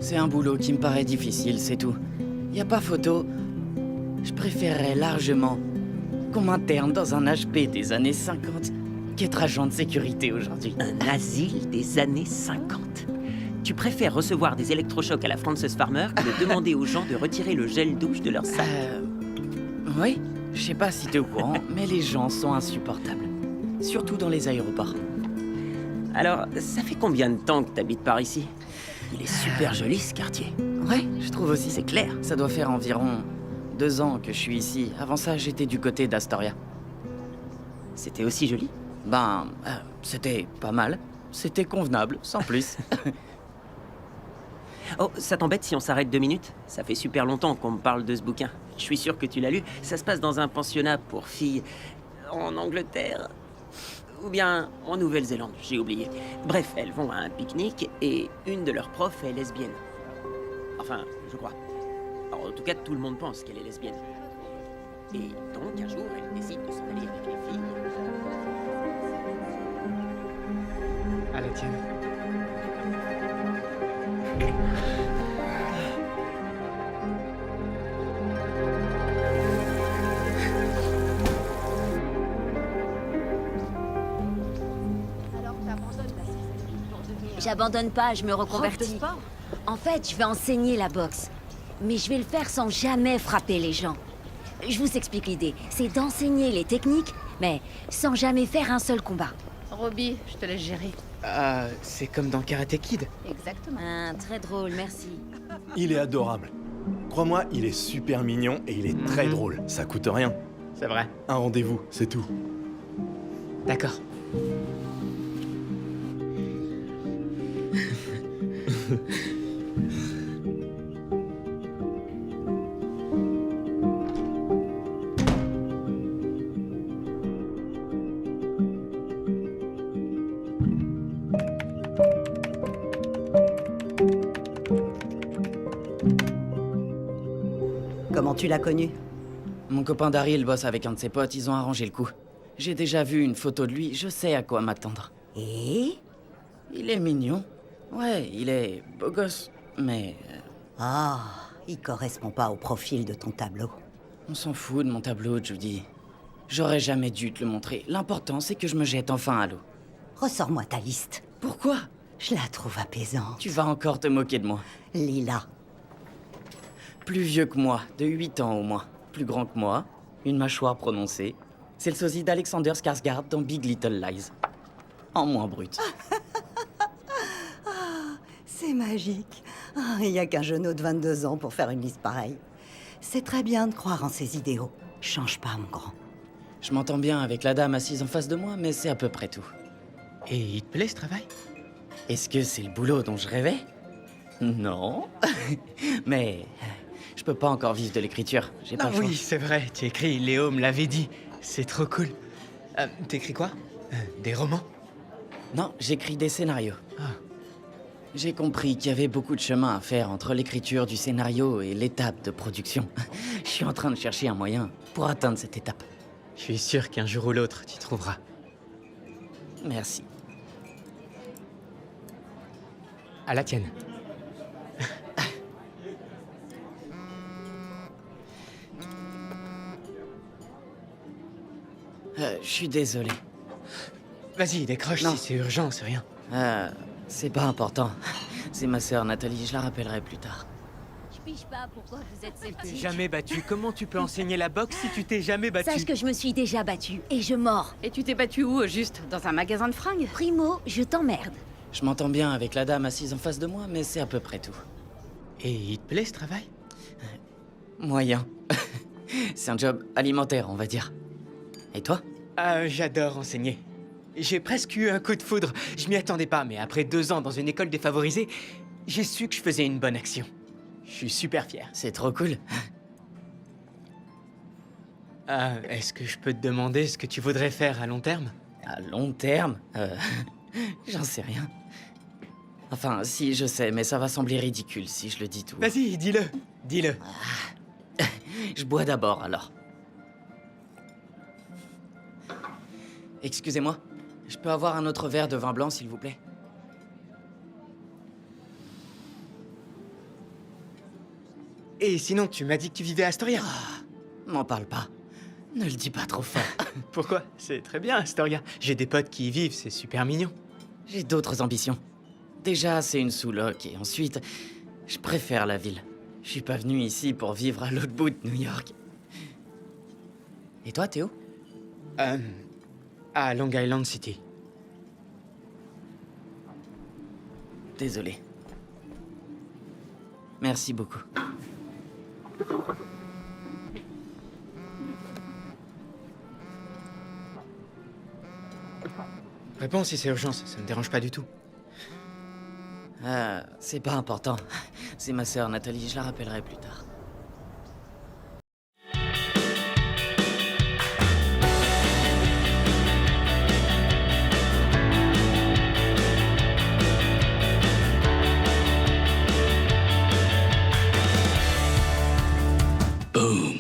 C'est un boulot qui me paraît difficile, c'est tout. Y a pas photo. Je préférerais largement qu'on m'interne dans un HP des années 50 qu'être agent de sécurité aujourd'hui. Un asile des années 50. Tu préfères recevoir des électrochocs à la Frances Farmer que de demander aux gens de retirer le gel douche de leur sac. Oui, je sais pas si t'es au courant, mais les gens sont insupportables. Surtout dans les aéroports. Alors, ça fait combien de temps que t'habites par ici? Il est super joli ce quartier. Ouais, je trouve aussi. C'est clair. Ça doit faire environ 2 ans que je suis ici. Avant ça, j'étais du côté d'Astoria. C'était aussi joli? C'était pas mal. C'était convenable, sans plus. Oh, ça t'embête si on s'arrête 2 minutes? Ça fait super longtemps qu'on me parle de ce bouquin. Je suis sûr que tu l'as lu. Ça se passe dans un pensionnat pour filles en Angleterre. Ou bien en Nouvelle-Zélande, j'ai oublié. Bref, elles vont à un pique-nique et une de leurs profs est lesbienne. Enfin, je crois. Alors, en tout cas, tout le monde pense qu'elle est lesbienne. Et donc, un jour, elle décide de s'en aller avec les filles. À la tienne. J'abandonne pas, je me reconvertis. En fait, je vais enseigner la boxe. Mais je vais le faire sans jamais frapper les gens. Je vous explique l'idée. C'est d'enseigner les techniques, mais sans jamais faire un seul combat. Robbie, je te laisse gérer. C'est comme dans Karate Kid. Exactement. Ah, très drôle, merci. Il est adorable. Crois-moi, il est super mignon et il est très drôle. Ça coûte rien. C'est vrai. Un rendez-vous, c'est tout. D'accord. Comment tu l'as connu? Mon copain Daryl bosse avec un de ses potes, ils ont arrangé le coup. J'ai déjà vu une photo de lui, je sais à quoi m'attendre. Et? Il est mignon. Ouais, il est beau gosse, mais Ah, il correspond pas au profil de ton tableau. on s'en fout de mon tableau, Judy. J'aurais jamais dû te le montrer. L'important, c'est que je me jette enfin à l'eau. Ressors-moi ta liste. Pourquoi? Je la trouve apaisante. Tu vas encore te moquer de moi. Lila. Plus vieux que moi, de 8 ans au moins. Plus grand que moi, une mâchoire prononcée. C'est le sosie d'Alexander Skarsgård dans Big Little Lies. En moins brut. C'est magique. Il n'y a qu'un genou de 22 ans pour faire une liste pareille. C'est très bien de croire en ses idéaux. Change pas, mon grand. Je m'entends bien avec la dame assise en face de moi, mais c'est à peu près tout. Et il te plaît ce travail? Est-ce que c'est le boulot dont je rêvais? Non. Mais je peux pas encore vivre de l'écriture. J'ai pas Ah le choix. oui, c'est vrai, tu écris, Léo me l'avait dit. C'est trop cool. T'écris quoi? Des romans? Non, j'écris des scénarios. Ah. J'ai compris qu'il y avait beaucoup de chemin à faire entre l'écriture du scénario et l'étape de production. Je suis en train de chercher un moyen pour atteindre cette étape. Je suis sûr qu'un jour ou l'autre, tu trouveras. Merci. À la tienne. Je suis désolé. Vas-y, décroche Non. si c'est urgent, c'est rien. C'est pas important. C'est ma sœur Nathalie, je la rappellerai plus tard. Je pige pas pourquoi vous êtes T'es sceptique. jamais battu. Comment tu peux enseigner la boxe si tu t'es jamais battu? Sache que je me suis déjà battue et je mords. Et tu t'es battu où, juste? Dans un magasin de fringues? Primo, je t'emmerde. Je m'entends bien avec la dame assise en face de moi, mais c'est à peu près tout. Et il te plaît ce travail? Moyen. C'est un job alimentaire, on va dire. Et toi? J'adore enseigner. J'ai presque eu un coup de foudre. Je m'y attendais pas, mais après 2 ans dans une école défavorisée, j'ai su que je faisais une bonne action. Je suis super fier. C'est trop cool. Est-ce que je peux te demander ce que tu voudrais faire à long terme? À long terme j'en sais rien. Enfin, si, je sais, mais ça va sembler ridicule si je le dis tout. Vas-y, dis-le. Dis-le. Je bois d'abord, alors. Excusez-moi, je peux avoir un autre verre de vin blanc, s'il vous plaît? Et sinon, tu m'as dit que tu vivais à Astoria. M'en parle pas. Ne le dis pas trop fort. Pourquoi? C'est très bien, Astoria. J'ai des potes qui y vivent, c'est super mignon. J'ai d'autres ambitions. Déjà, c'est une sous-loc, et ensuite, je préfère la ville. Je suis pas venu ici pour vivre à l'autre bout de New York. Et toi, Théo? À Long Island City. Désolé. Merci beaucoup. Réponds si c'est urgence, ça me dérange pas du tout. Ah, c'est pas important. C'est ma sœur Nathalie, je la rappellerai plus tard. Boom.